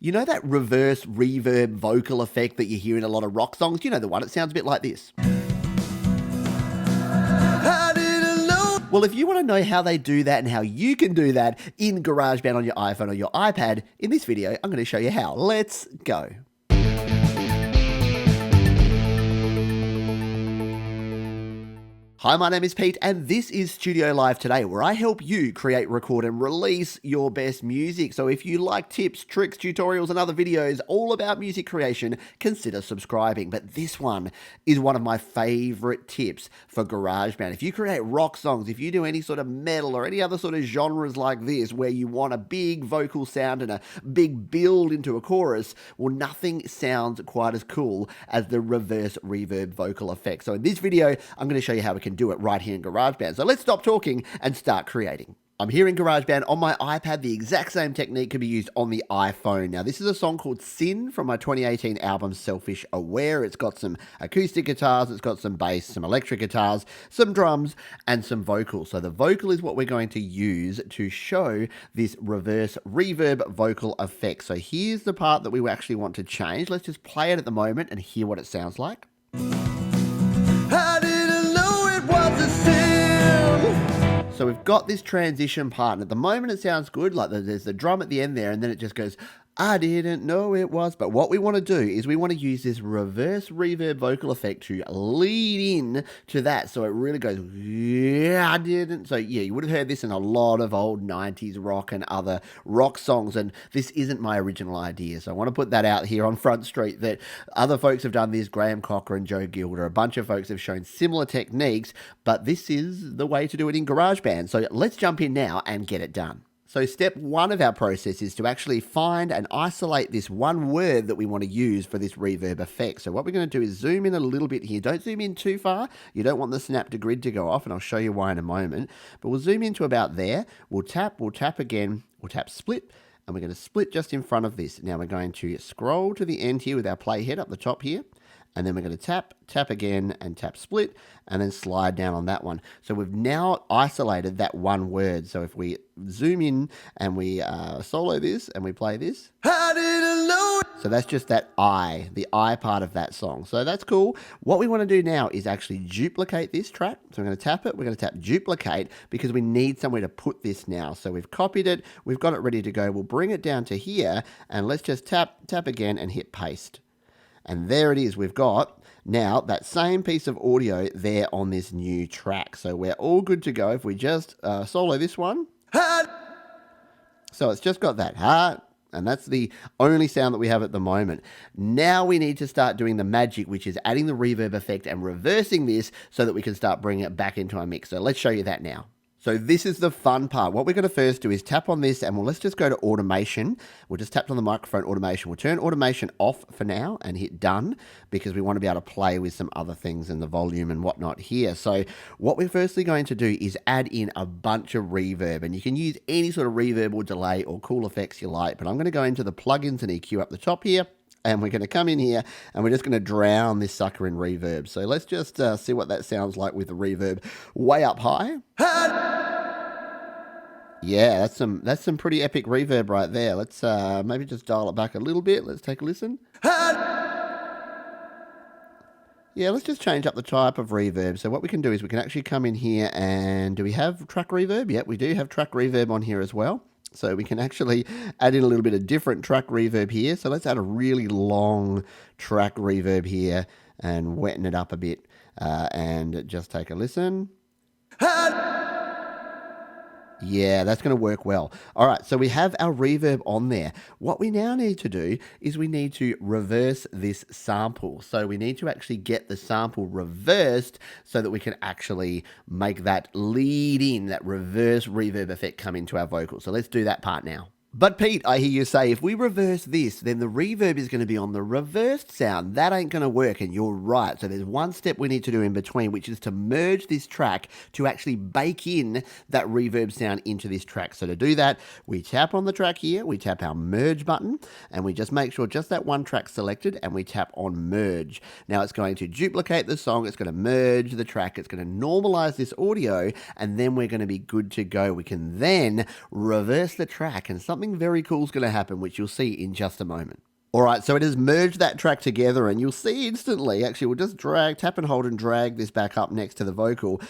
You know that reverse reverb vocal effect that you hear in a lot of rock songs? You know the one, it sounds a bit like this. Well, if you want to know how they do that and how you can do that in GarageBand on your iPhone or your iPad, in this video, I'm going to show you how. Let's go. Hi, my name is Pete, and this is Studio Live Today, where I help you create, record, and release your best music. So if you like tips, tricks, tutorials, and other videos all about music creation, consider subscribing. But this one is one of my favorite tips for GarageBand. If you create rock songs, if you do any sort of metal or any other sort of genres like this, where you want a big vocal sound and a big build into a chorus, well, nothing sounds quite as cool as the reverse reverb vocal effect. So in this video, I'm going to show you how we can do it right here in GarageBand. So let's stop talking and start creating. I'm here in GarageBand on my iPad. The exact same technique can be used on the iPhone. Now, this is a song called Sin from my 2018 album Selfish Aware. It's got some acoustic guitars, it's got some bass, some electric guitars, some drums, and some vocals. So the vocal is what we're going to use to show this reverse reverb vocal effect. So here's the part that we actually want to change. Let's just play it at the moment and hear what it sounds like. So we've got this transition part, and at the moment it sounds good, like there's the drum at the end there, and then it just goes, I didn't know it was. But what we want to do is we want to use this reverse reverb vocal effect to lead in to that. So it really goes, yeah, I didn't. So yeah, you would have heard this in a lot of old 90s rock and other rock songs. And this isn't my original idea. So I want to put that out here on Front Street that other folks have done this. Graham Cocker and Joe Gilder, a bunch of folks have shown similar techniques, but this is the way to do it in GarageBand. So let's jump in now and get it done. So step one of our process is to actually find and isolate this one word that we want to use for this reverb effect. So what we're going to do is zoom in a little bit here. Don't zoom in too far. You don't want the snap to grid to go off, and I'll show you why in a moment. But we'll zoom into about there. We'll tap again. We'll tap split, and we're going to split just in front of this. Now we're going to scroll to the end here with our playhead up the top here. And then we're going to tap again, and tap split, and then slide down on that one. So we've now isolated that one word. So if we zoom in and we solo this and we play this. I didn't know it. So that's just that I, the I part of that song. So that's cool. What we want to do now is actually duplicate this track. So we're going to tap it. We're going to tap duplicate because we need somewhere to put this now. So we've copied it. We've got it ready to go. We'll bring it down to here, and let's just tap again and hit paste. And there it is. We've got now that same piece of audio there on this new track. So we're all good to go if we just solo this one. So it's just got that, and that's the only sound that we have at the moment. Now we need to start doing the magic, which is adding the reverb effect and reversing this so that we can start bringing it back into our mix. So let's show you that now. So this is the fun part. What we're going to first do is tap on this, and let's just go to automation. We'll just tap on the microphone automation. We'll turn automation off for now and hit done because we want to be able to play with some other things in the volume and whatnot here. So what we're firstly going to do is add in a bunch of reverb, and you can use any sort of reverb or delay or cool effects you like, but I'm going to go into the plugins and EQ up the top here. And we're going to come in here and we're just going to drown this sucker in reverb. So let's just see what that sounds like with the reverb way up high. Yeah, that's some pretty epic reverb right there. Let's maybe just dial it back a little bit. Let's take a listen. Yeah, let's just change up the type of reverb. So what we can do is we can actually come in here and do we have track reverb? Yep, we do have track reverb on here as well. So we can actually add in a little bit of different track reverb here. So let's add a really long track reverb here and wetten it up a bit and just take a listen. Yeah, that's going to work well. All right, so we have our reverb on there. What we now need to do is we need to reverse this sample. So we need to actually get the sample reversed so that we can actually make that lead in, that reverse reverb effect come into our vocal. So let's do that part now. But Pete, I hear you say, if we reverse this, then the reverb is going to be on the reversed sound. That ain't going to work, and you're right. So there's one step we need to do in between, which is to merge this track to actually bake in that reverb sound into this track. So to do that, we tap on the track here, we tap our merge button, and we just make sure just that one track's selected, and we tap on merge. Now it's going to duplicate the song, it's going to merge the track, it's going to normalize this audio, and then we're going to be good to go. We can then reverse the track, and something something very cool is going to happen, which you'll see in just a moment. All right, so it has merged that track together, and you'll see instantly, actually, we'll just tap and hold and drag this back up next to the vocal.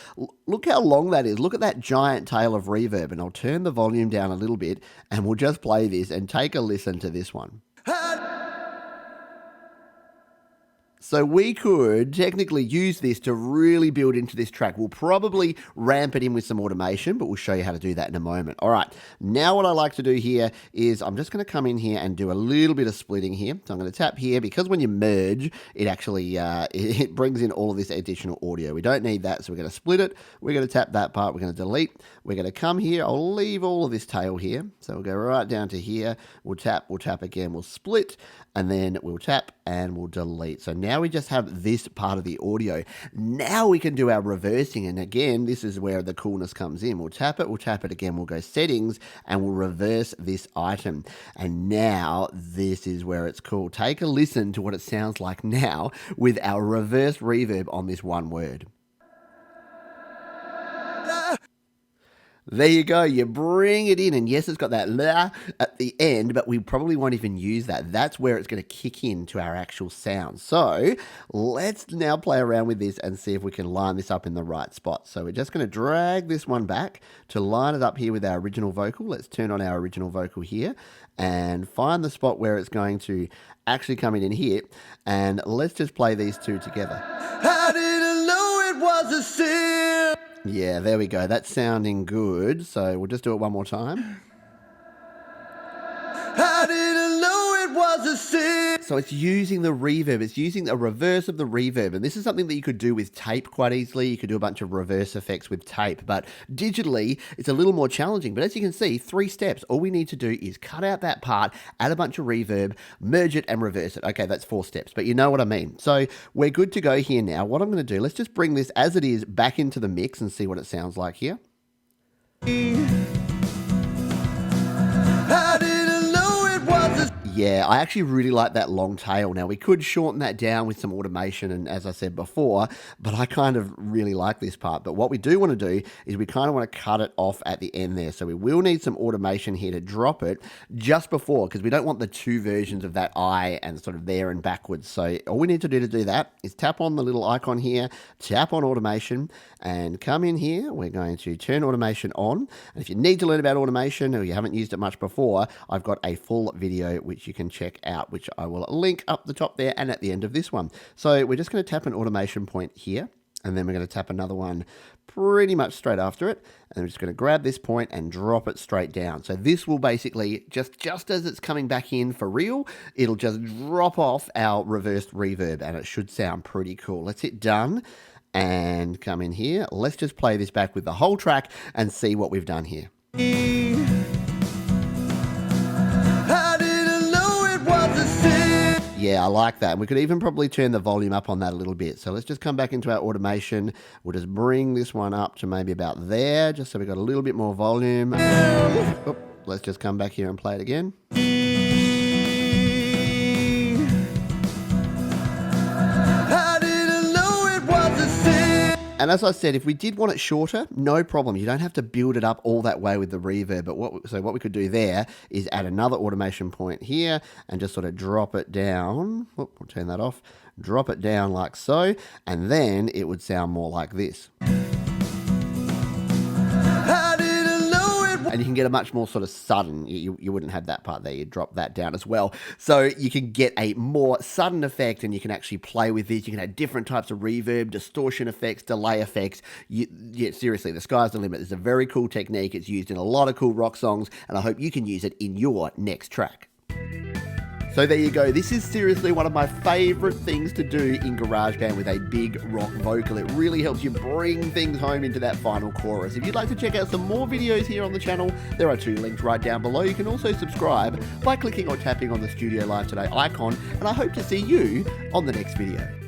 Look how long that is. Look at that giant tail of reverb, and I'll turn the volume down a little bit, and we'll just play this and take a listen to this one. So we could technically use this to really build into this track. We'll probably ramp it in with some automation, but we'll show you how to do that in a moment. All right, now what I like to do here is I'm just going to come in here and do a little bit of splitting here. So I'm going to tap here, because when you merge, it actually it brings in all of this additional audio. We don't need that, so we're going to split it. We're going to tap that part. We're going to delete. We're going to come here. I'll leave all of this tail here. So we'll go right down to here. We'll tap again. We'll split, and then we'll tap and we'll delete. So now we just have this part of the audio. Now we can do our reversing, and again, this is where the coolness comes in. We'll tap it again, we'll go settings, and we'll reverse this item. And now this is where it's cool. Take a listen to what it sounds like now with our reverse reverb on this one word. There you go, you bring it in, and yes, it's got that la at the end, but we probably won't even use that. That's where it's going to kick into our actual sound. So let's now play around with this and see if we can line this up in the right spot. So we're just going to drag this one back to line it up here with our original vocal. Let's turn on our original vocal here and find the spot where it's going to actually come in here, and let's just play these two together. I didn't know it was a sin. Yeah, there we go. That's sounding good. So we'll just do it one more time. I didn't know it was a sin. So it's using the reverb. It's using a reverse of the reverb. And this is something that you could do with tape quite easily. You could do a bunch of reverse effects with tape. But digitally, it's a little more challenging. But as you can see, 3 steps. All we need to do is cut out that part, add a bunch of reverb, merge it, and reverse it. Okay, that's 4 steps. But you know what I mean. So we're good to go here now. What I'm going to do, let's just bring this as it is back into the mix and see what it sounds like here. Yeah, I actually really like that long tail. Now, we could shorten that down with some automation, and as I said before, but I kind of really like this part. But what we do want to do is we kind of want to cut it off at the end there. So we will need some automation here to drop it just before, because we don't want the 2 versions of that I and sort of there and backwards. So all we need to do that is tap on the little icon here, tap on automation, and come in here. We're going to turn automation on. And if you need to learn about automation or you haven't used it much before, I've got a full video which you can check out, which I will link up the top there and at the end of this one. So we're just going to tap an automation point here, and then we're going to tap another one pretty much straight after it, and we're just going to grab this point and drop it straight down. So this will basically, just as it's coming back in for real, it'll just drop off our reversed reverb, and it should sound pretty cool. Let's hit done and come in here. Let's just play this back with the whole track and see what we've done here. Yeah, I like that. And we could even probably turn the volume up on that a little bit. So let's just come back into our automation. We'll just bring this one up to maybe about there, just so we've got a little bit more volume. Oh, let's just come back here and play it again. And as I said, if we did want it shorter, no problem. You don't have to build it up all that way with the reverb. But what we could do there is add another automation point here and just sort of drop it down. Oh, we'll turn that off. Drop it down like so, and then it would sound more like this. And you can get a much more sort of sudden, you wouldn't have that part there, you'd drop that down as well. So you can get a more sudden effect, and you can actually play with this. You can have different types of reverb, distortion effects, delay effects. Yeah, seriously, the sky's the limit. It's a very cool technique. It's used in a lot of cool rock songs, and I hope you can use it in your next track. So there you go. This is seriously one of my favorite things to do in GarageBand with a big rock vocal. It really helps you bring things home into that final chorus. If you'd like to check out some more videos here on the channel, there are 2 links right down below. You can also subscribe by clicking or tapping on the Studio Live Today icon, and I hope to see you on the next video.